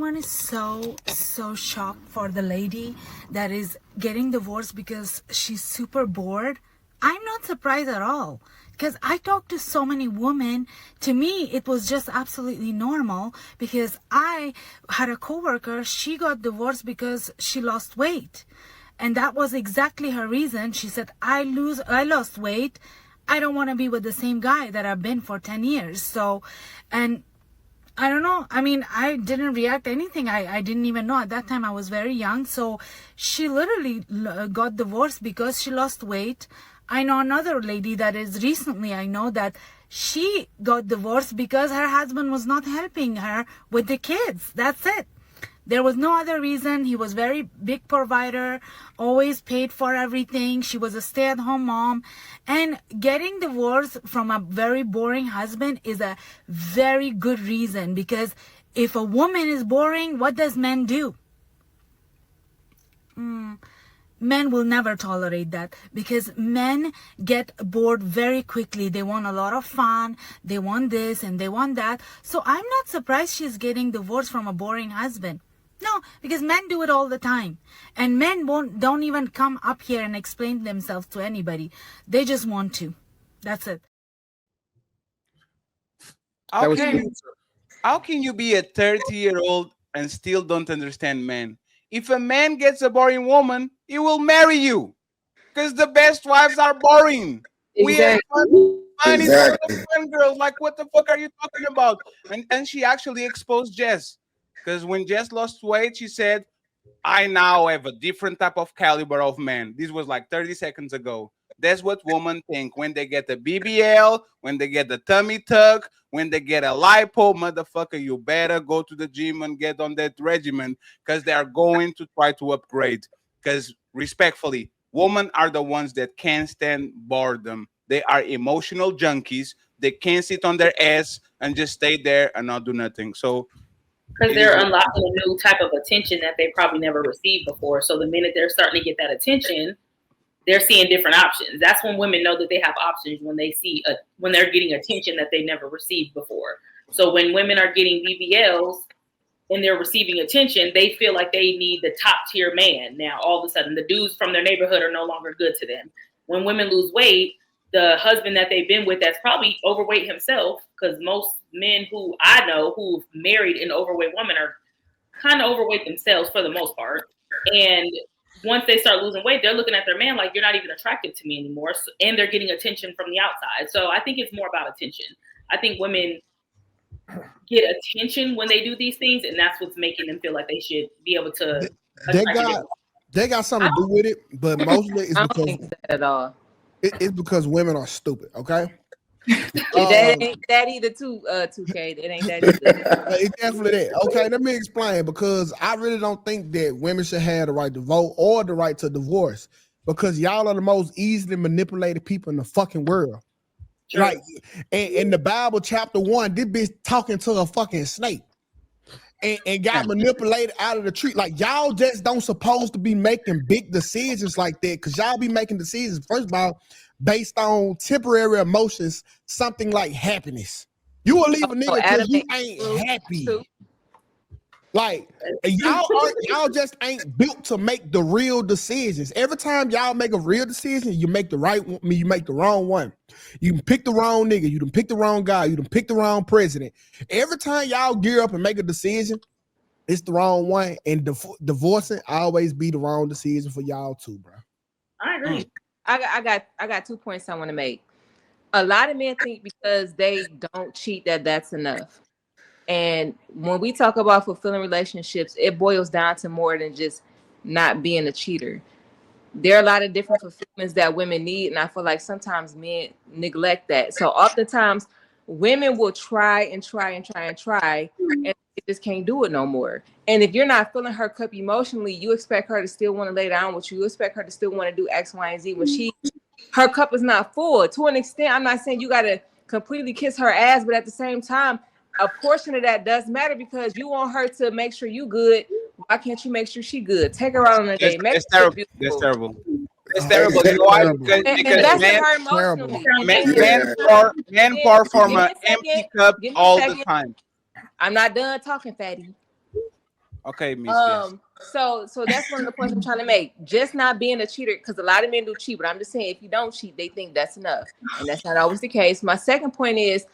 everyone is so shocked for the lady that is getting divorced because she's super bored. I'm not surprised at all, because I talked to so many women. To me, it was just absolutely normal, because I had a coworker, she got divorced because she lost weight. And that was exactly her reason. She said, I lost weight. I don't want to be with the same guy that I've been for 10 years. So, and I don't know. I mean, I didn't react anything. I didn't even know. At that time, I was very young. So she literally got divorced because she lost weight. I know another lady that is recently, I know that she got divorced because her husband was not helping her with the kids. That's it. There was no other reason. He was very big provider, always paid for everything. She was a stay-at-home mom. And getting divorced from a very boring husband is a very good reason, because if a woman is boring, what does men do? Men will never tolerate that, because men get bored very quickly. They want a lot of fun. They want this and they want that. So I'm not surprised she's getting divorced from a boring husband. No, because men do it all the time. And men don't even come up here and explain themselves to anybody. They just want to. That's it. How can you be a 30-year-old and still don't understand men? If a man gets a boring woman, he will marry you. Because the best wives are boring. We have funny fun girls. Like, what the fuck are you talking about? And she actually exposed Jess. Because when Jess lost weight, she said, I now have a different type of caliber of man. This was like 30 seconds ago. That's what women think when they get the BBL, when they get the tummy tuck, when they get a lipo. Motherfucker, you better go to the gym and get on that regimen, because they are going to try to upgrade. Because respectfully, women are the ones that can't stand boredom. They are emotional junkies. They can't sit on their ass and just stay there and not do nothing. So because they're unlocking a new type of attention that they probably never received before. So the minute they're starting to get that attention, they're seeing different options. That's when women know that they have options, when they see when they're getting attention that they never received before. So when women are getting BBLs and they're receiving attention, they feel like they need the top tier man. Now, all of a sudden, the dudes from their neighborhood are no longer good to them. When women lose weight, the husband that they've been with that's probably overweight himself, because most men who I know who've married an overweight woman are kind of overweight themselves for the most part. And once they start losing weight, they're looking at their man like, you're not even attractive to me anymore. So, and they're getting attention from the outside. So I think it's more about attention. I think women get attention when they do these things, and that's what's making them feel like they should be able to. They got something to do with it, but mostly it's I because don't think that at all. It's because women are stupid. Okay. That ain't that either, too. 2K. It ain't that either. It's definitely that. Okay, let me explain, because I really don't think that women should have the right to vote or the right to divorce, because y'all are the most easily manipulated people in the fucking world. Sure. Like in the Bible, chapter 1, this bitch talking to a fucking snake and got manipulated out of the tree. Like, y'all just don't supposed to be making big decisions like that, because y'all be making decisions, first of all, based on temporary emotions, something like happiness. You will leave a nigga because you ain't happy. Like, y'all just ain't built to make the real decisions. Every time y'all make a real decision, you make the right one, you make the wrong one. You can pick the wrong nigga, you done pick the wrong guy, you done pick the wrong president. Every time y'all gear up and make a decision, it's the wrong one. And divorcing always be the wrong decision for y'all too, bro. I agree. I got 2 points I want to make. A lot of men think because they don't cheat that's enough. And when we talk about fulfilling relationships, it boils down to more than just not being a cheater. There are a lot of different fulfillments that women need, and I feel like sometimes men neglect that. So oftentimes women will try and try and try and try, and they just can't do it no more. And if you're not filling her cup emotionally, you expect her to still want to lay down with you. You expect her to still want to do X, Y, and Z when her cup is not full. To an extent, I'm not saying you got to completely kiss her ass, but at the same time, a portion of that does matter, because you want her to make sure you good. Why can't you make sure she good? Take her out on a date. That's terrible. That's terrible. It's terrible. You know why? Because men pour from an empty cup all the time. I'm not done talking, fatty. Okay, Miss. Yes. So that's one of the points I'm trying to make. Just not being a cheater, because a lot of men do cheat, but I'm just saying if you don't cheat, they think that's enough, and that's not always the case. My second point is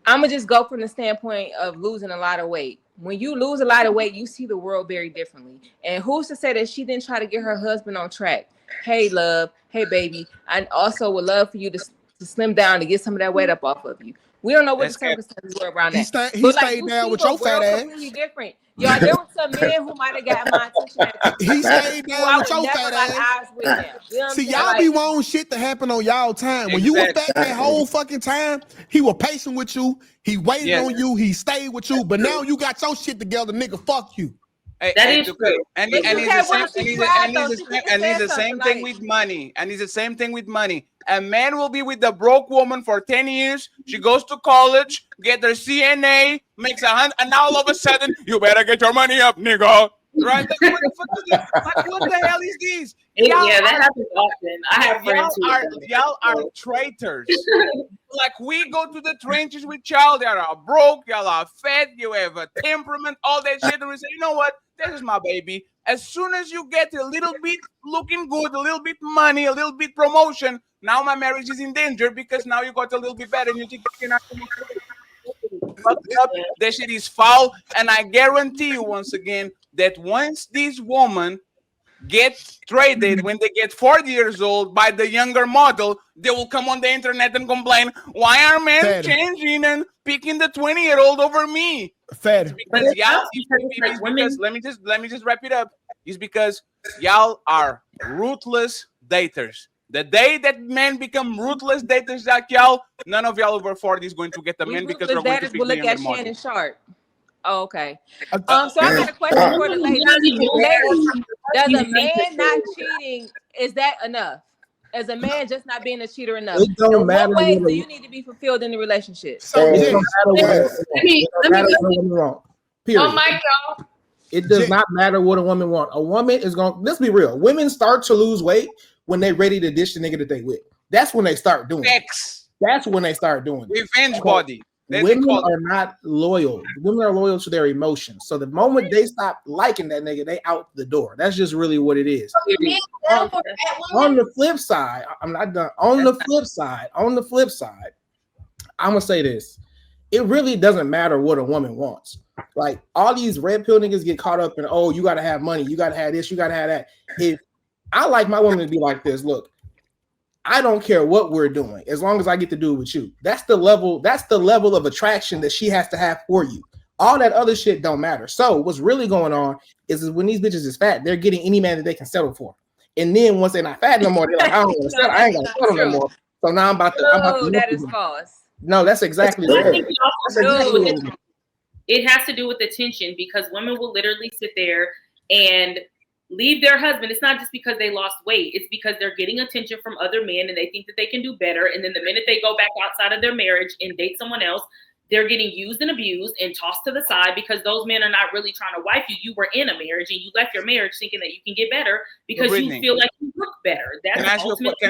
I'm gonna just go from the standpoint of losing a lot of weight. When you lose a lot of weight, you see the world very differently. And who's to say that she didn't try to get her husband on track? Hey, love. Hey, baby. I also would love for you to slim down to get some of that weight up off of you. We don't know what the circumstances were around that. He stayed down with your fat ass. Completely different. Y'all, there was some men who might have got my attention at the He stayed down with your fat ass. Eyes with them. You know See, y'all be wanting shit to happen on y'all time. When you was fat that whole fucking time, he was patient with you. He waited on you. He stayed with you. But now you got your shit together, nigga. Fuck you. That is true. And it's the same thing with money. And it's the same thing with money. A man will be with the broke woman for 10 years. She goes to college, get her CNA, makes $100, and now all of a sudden, you better get your money up, nigga. Right? What the fuck is this? Like, what the hell is this? Yeah, that happens often. I have friends y'all are traitors. Like, we go to the trenches with y'all. Y'all are broke. Y'all are fat. You have a temperament. All that shit. And we say, you know what? This is my baby. As soon as you get a little bit looking good, a little bit money, a little bit promotion, now my marriage is in danger because now you got a little bit better and you think you can actually up. That shit is foul. And I guarantee you once again that once these women get traded when they get 40 years old by the younger model, they will come on the internet and complain, why are men changing and picking the 20-year-old over me? Because let me just wrap it up. It's because y'all are ruthless daters. The day that men become ruthless daters like y'all, none of y'all over 40 is going to get the men because they're going to pick the younger model. Shannon Sharp. Oh, okay. So I got a question for the ladies. Does a man not cheating, is that enough? Is a man just not being a cheater enough? It don't matter. What ways do you need to be fulfilled in the relationship? So it don't matter what a woman wants. Period. Oh my God. It does not matter what a woman wants. A woman is going. Let's be real. Women start to lose weight when they're ready to dish the nigga that they with. That's when they start doing it. That's when they start doing it. Revenge body. Women are not loyal. Women are loyal to their emotions. So the moment they stop liking that nigga, they out the door. That's just really what it is. On the flip side, I'm not done. On the flip side, I'm gonna say this. It really doesn't matter what a woman wants. Like all these red pill niggas get caught up in, oh, you gotta have money, you gotta have this, you gotta have that. If I like my woman to be like this, look, I don't care what we're doing as long as I get to do it with you. That's the level of attraction that she has to have for you. All that other shit don't matter. So what's really going on is when these bitches is fat, they're getting any man that they can settle for. And then once they're not fat no more, they're like, I don't want to settle. I ain't gonna settle no more. So now I'm about to. That is false. No, that's exactly right. It has to do with attention because women will literally sit there and leave their husband. It's not just because they lost weight. It's because they're getting attention from other men and they think that they can do better. And then the minute they go back outside of their marriage and date someone else, they're getting used and abused and tossed to the side because those men are not really trying to wife you. You were in a marriage and you left your marriage thinking that you can get better because you feel like you look better. That's can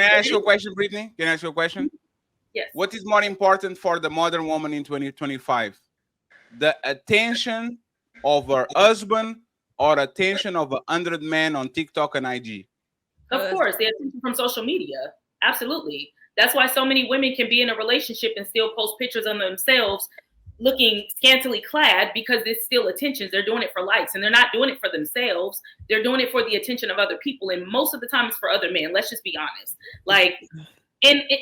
I ask you a question, Brittany? Can I ask you a question? Yes. What is more important for the modern woman in 2025? The attention of her husband or attention of 100 men on TikTok and IG? Of course, the attention from social media. Absolutely. That's why so many women can be in a relationship and still post pictures of themselves looking scantily clad because it's still attention. They're doing it for likes and they're not doing it for themselves. They're doing it for the attention of other people. And most of the time it's for other men. Let's just be honest.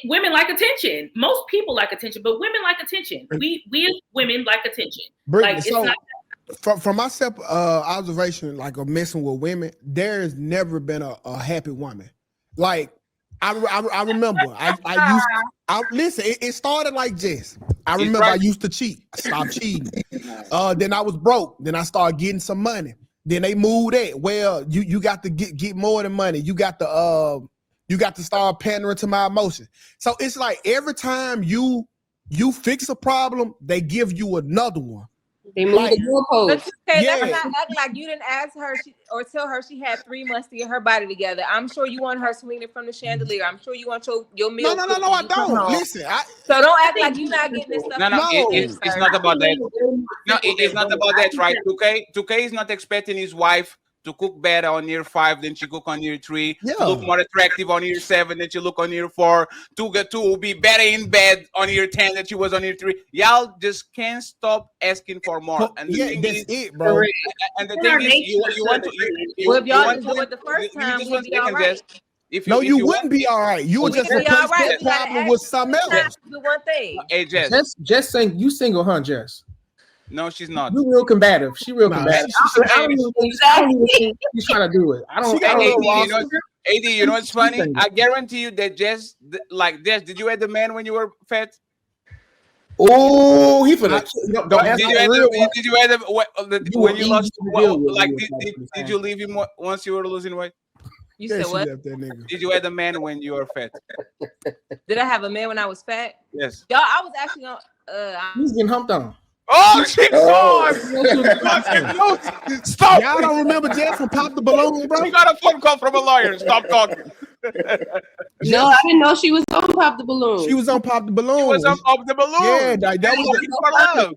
Women like attention. Most people like attention, but women like attention. We as women like attention. Brittany, it's not from my observation, like of messing with women, there has never been a happy woman. Like I remember, listen. It started like this. I remember I used to cheat. I stopped cheating. Then I was broke. Then I started getting some money. Then they moved it. Well, you got to get more than money. You got to start pandering to my emotions. So it's like every time you fix a problem, they give you another one. They moved the But goalposts. let's not act like you didn't ask her or tell her she had 3 months to get her body together. I'm sure you want her swinging from the chandelier. I'm sure you want your meal. No, I don't. Listen, so don't act like you're not getting this stuff. No, it's not about that. No, it's not about that, right? 2K is not expecting his wife to cook better on year 5 than she cook on year 3, to look more attractive on year 7 than she look on year 4, to be better in bed on year 10 than she was on year 3. Y'all just can't stop asking for more. And the thing that's is, it, bro. And the thing is, you want to. Well, if y'all just do it the first time, we'll be all right. You wouldn't be all right. You would just replace that problem with something else. Do one thing. Hey, Jess. Jess saying you single, huh, Jess? No, she's not. You real combative. She real combative. I don't even think she's trying to do it. I don't. AD, you know what's funny? I guarantee you that Jess, did you have the man when you were fat? Oh, he finna. Did you have when you lost? Did you leave him once you were losing weight? You said what? Did you have the man when you were fat? Did I have a man when I was fat? Yes. Y'all, I was actually on. He's getting humped on. Oh, shit! Stop! Y'all don't remember Jess from Pop the Balloon, bro? You got a phone call from a lawyer. Stop talking. No, I didn't know she was on Pop the Balloon. She was on Pop the Balloon. She was on Pop the Balloon. Yeah, that was love.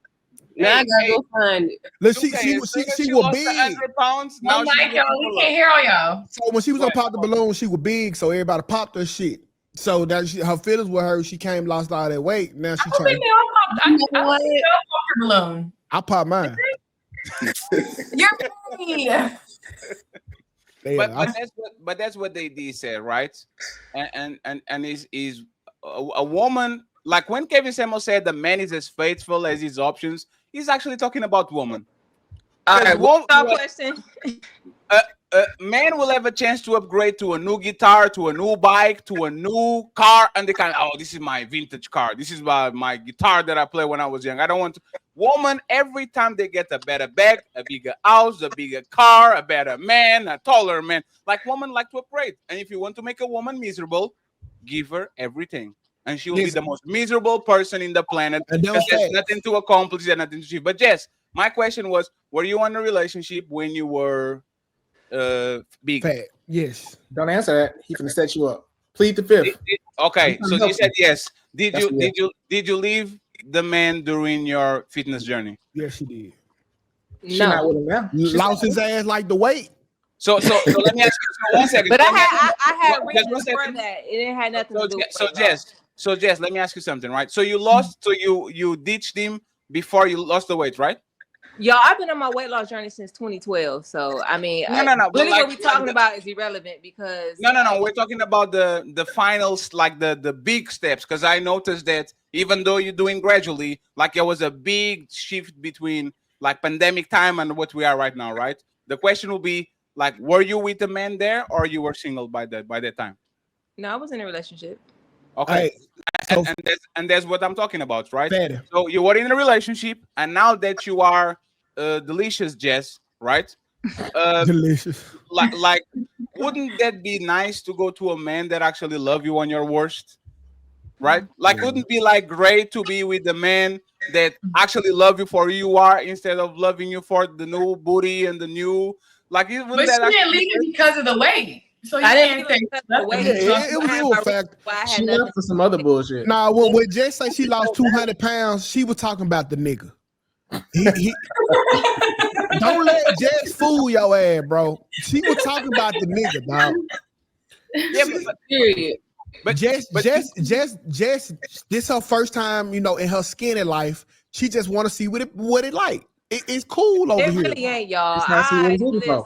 Now I gotta go find it. Look, she was big. 100 pounds. Now Mike, y'all, we can't hear all y'all. So when she was on Pop the Balloon, she was big, so everybody popped her shit. So that her feelings with her, she came, lost all that weight. Now she trying. Balloon. I popped mine. You're mean. But that's what they did said, right? And is a woman, like when Kevin Samuel said the man is as faithful as his options, he's actually talking about woman. Question. Man will have a chance to upgrade to a new guitar, to a new bike, to a new car, and they can, this is my vintage car. This is my guitar that I played when I was young. I don't want to. Woman, every time they get a better bag, a bigger house, a bigger car, a better man, a taller man, like women like to upgrade. And if you want to make a woman miserable, give her everything. And she will be the most miserable person in the planet. And there's nothing to accomplish and nothing to achieve. But Jess, my question was, were you in a relationship when you were big? Fat. Yes. Don't answer that. He's gonna set you up. Plead the fifth. Okay, so you said yes. Did you leave the man during your fitness journey? Yes, she did. She's not with him now. Lost his ass like the weight. So let me ask you 1 second. But I had reasons for that. It didn't have nothing to do with it. So Jess, let me ask you something, right? So you lost, so you ditched him before you lost the weight, right? Y'all, I've been on my weight loss journey since 2012. So I mean, no. Really, what we're talking about is irrelevant because no. We're talking about the finals, like the big steps. Because I noticed that even though you're doing gradually, like there was a big shift between like pandemic time and what we are right now, right? The question will be like, were you with a man there, or you were single by that time? No, I was in a relationship. Okay, and that's what I'm talking about, right? So you were in a relationship, and now that you are delicious, Jess, right? Delicious. Like, wouldn't that be nice to go to a man that actually love you on your worst, right? Like, wouldn't it be like great to be with the man that actually love you for who you are instead of loving you for the new booty and the new like? But she didn't leave it because of the weight. So you can't say it was a fact. She left for some other bullshit. Nah, when Jess say she lost 200 pounds, she was talking about the nigga. Don't let Jess fool your ass, bro. She was talking about the nigga, dog. Period. But Jess, this her first time, in her skinny life. She just want to see what it like. It's cool over here. It really ain't, y'all. Listen.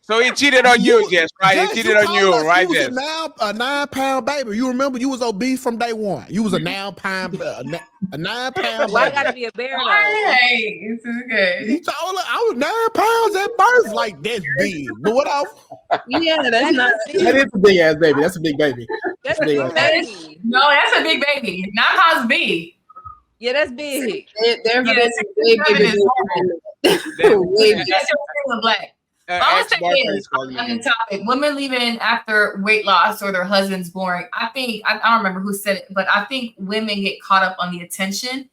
So he cheated on you, Jess, right? He cheated on you, right, Jess? A 9-pound baby. You remember you was obese from day one. You was a 9-pound baby. Why gotta be a bear though? Hey, this is good. He told her I was 9 pounds at birth. Like, that's big. But what else? Yeah, that's not. That is a big ass baby. That's a big baby. That's a big baby. No, that's a big baby. 9 pounds big. Yeah, that's big. They're big. That's your black. I would say this on the topic: women leaving after weight loss or their husband's boring. I don't remember who said it, but I think women get caught up on the attention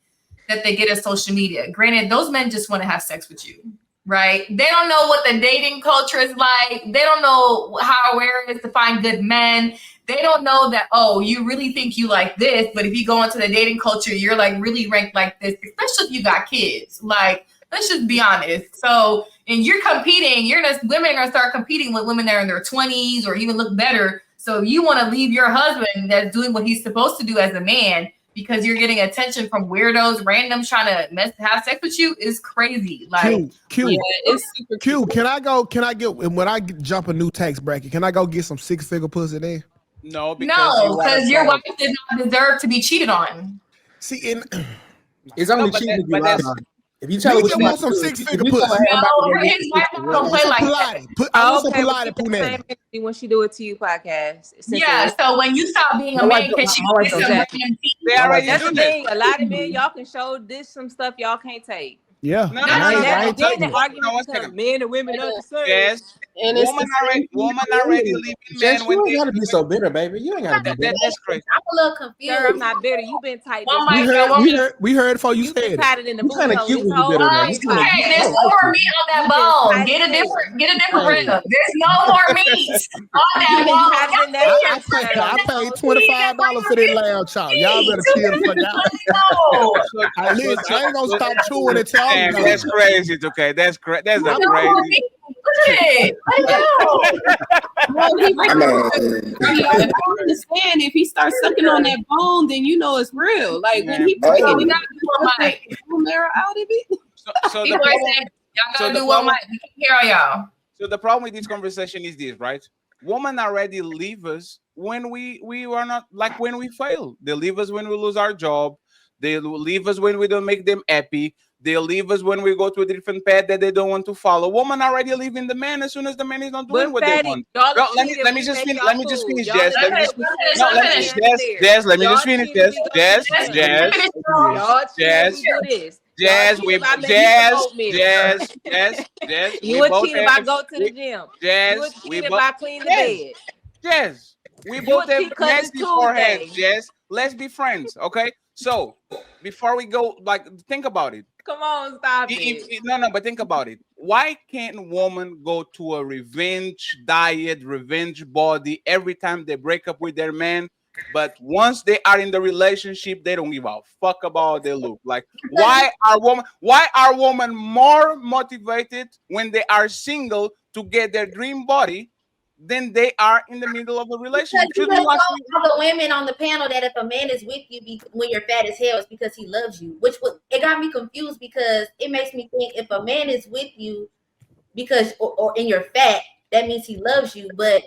that they get on social media. Granted, those men just want to have sex with you, right? They don't know what the dating culture is like. They don't know how rare it is to find good men. They don't know that, oh, you really think you like this, but if you go into the dating culture, you're like really ranked like this, especially if you got kids. Like, let's just be honest. So, and you're competing, women are gonna start competing with women that are in their 20s or even look better. So you want to leave your husband that's doing what he's supposed to do as a man because you're getting attention from weirdos, randoms trying to have sex with you is crazy. Like, Q, it's super Q. Can I get when I jump a new tax bracket? Can I go get some 6-figure pussy there? No, because your wife does not deserve to be cheated on. See, it's only cheating if you lie about it. If you tell her what you want some 6-figure pussy, his wife don't play like that. I want some Pilates Punani. When she do it to you podcast. Yeah, so when you stop being a man, can she get some random That's the thing. A lot of men, y'all can show this some stuff y'all can't take. Yeah. Then the argument becomes men and women are the same. Yes. And woman already leaving men when you gotta be so bitter, baby. You ain't gotta be bitter. That's crazy. I'm a little confused. Sir, I'm not bitter. You've been tight. We heard before you said it. Tighter than the boot. Kind of cute when you bitter. Hey, there's no more meat on that bone. Get a different rib. There's no more meat on that bone. I paid $25 for that lamb chop. Y'all better kill the fuck out. Listen, I ain't gonna stop chewing it. That's crazy. Okay, that's crazy. That's not crazy. Look at it. I understand if he starts sucking on that bone, then you know it's real. Like when he breaks it, we gotta do one mic. Out of it. So y'all gotta do one mic. We can hear all y'all. So the problem with this conversation is this, right? Women already leave us when we are not, like when we fail. They leave us when we lose our job. They leave us when we don't make them happy. They leave us when we go to a different path that they don't want to follow. Woman already leaving the man as soon as the man is not doing what they want. Let me just finish, Jess. Let me just finish, Jess. You would cheat if I go to the gym. Jess, you would cheat if I clean the bed. Jess, we both have nasty foreheads, Jess. Let's be friends, okay? So before we go, like, think about it. Come on, stop it. No, but think about it. Why can't women go to a revenge diet, revenge body every time they break up with their man? But once they are in the relationship, they don't give a fuck about how they look. Like, why are women more motivated when they are single to get their dream body than they are in the middle of a relationship? Because you all the women on the panel that if a man is with you when you're fat as hell, it's because he loves you. It got me confused because it makes me think if a man is with you because or in your fat, that means he loves you. But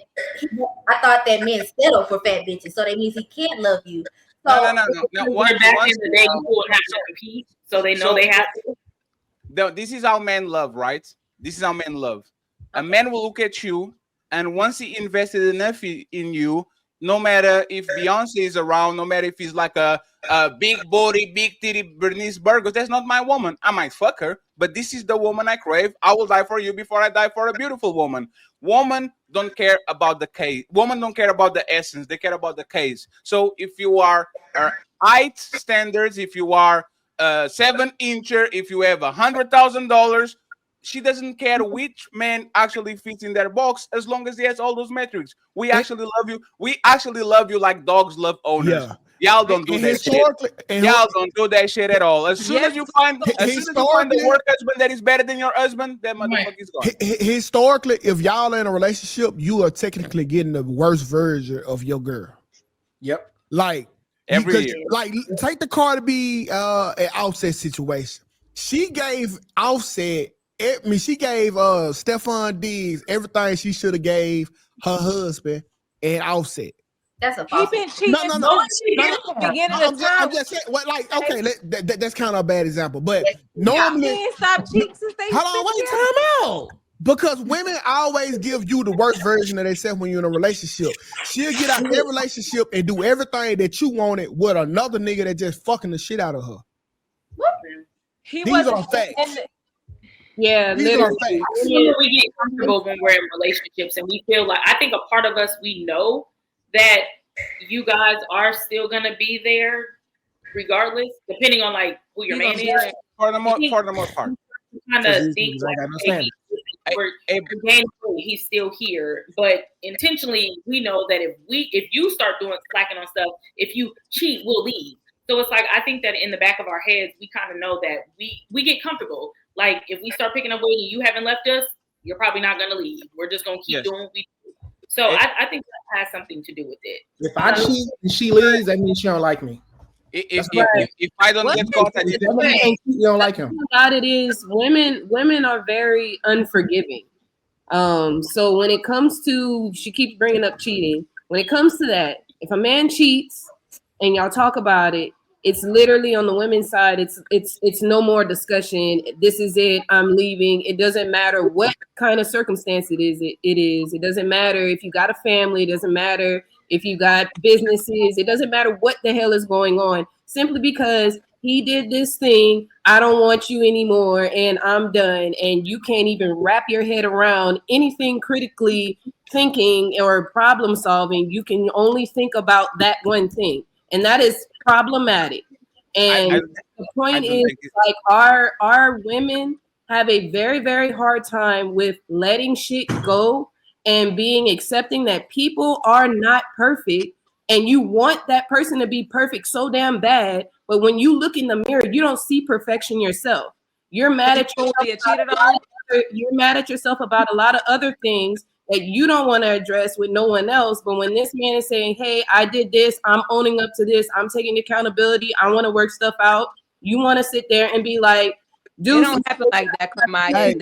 I thought that men settle for fat bitches, so that means he can't love you. So, back in the day, people would have to compete, so they know they have to. This is how men love, right? This is how men love. A man will look at you. And once he invested enough in you, no matter if Beyonce is around, no matter if he's like a big body, big titty Bernice Burgos, that's not my woman. I might fuck her, but this is the woman I crave. I will die for you before I die for a beautiful woman. Women don't care about the case. Women don't care about the essence. They care about the case. So if you are height standards, if you are 7-incher, if you have $100,000, she doesn't care which man actually fits in their box as long as he has all those metrics. We actually love you. We actually love you like dogs love owners. Yeah. Y'all don't do that shit. Y'all don't do that shit at all. As soon as you find the work husband that is better than your husband, that motherfucker is gone. Historically, if y'all are in a relationship, you are technically getting the worst version of your girl. Yep. Like every year. Like take the Cardi B an Offset situation. She gave Offset. She gave Stephon Diggs everything she should have gave her husband and Offset. That's a he been cheating. No. I'm just saying, okay, that's kind of a bad example, but normally stop cheating since they. Hold on, wait, time out. Because women always give you the worst version of themselves when you're in a relationship. She'll get out their relationship and do everything that you wanted with another nigga that just fucking the shit out of her. These are facts. Yeah, literally. We get comfortable when we're in relationships, and we feel like, I think a part of us, we know that you guys are still gonna be there, regardless, depending on like who your man is. For the most part. Kind of think like, he's still here, but intentionally we know that if you start doing slacking on stuff, if you cheat, we'll leave. So it's like I think that in the back of our heads we kind of know that we get comfortable. Like if we start picking up weight and you haven't left us, you're probably not gonna leave. We're just gonna keep doing what we do. So I think that has something to do with it. If I cheat and she leaves, that means she don't like me. If I don't get caught, you don't like him. About it is women are very unforgiving. So when it comes to, she keeps bringing up cheating. When it comes to that, if a man cheats and y'all talk about it, it's literally on the women's side. It's no more discussion. This is it. I'm leaving. It doesn't matter what kind of circumstance it is. It doesn't matter if you got a family. It doesn't matter if you got businesses. It doesn't matter what the hell is going on. Simply because he did this thing, I don't want you anymore, and I'm done. And you can't even wrap your head around anything critically thinking or problem solving. You can only think about that one thing. And that is problematic. And the point is, like, our women have a very, very hard time with letting shit go and being accepting that people are not perfect. And you want that person to be perfect so damn bad. But when you look in the mirror, you don't see perfection yourself. You're mad at yourself. You're mad at yourself about a lot of other things that you don't want to address with no one else. But when this man is saying, hey, I did this, I'm owning up to this, I'm taking accountability, I want to work stuff out, you want to sit there and be like, dude, it don't happen like that, Carmine. Hey,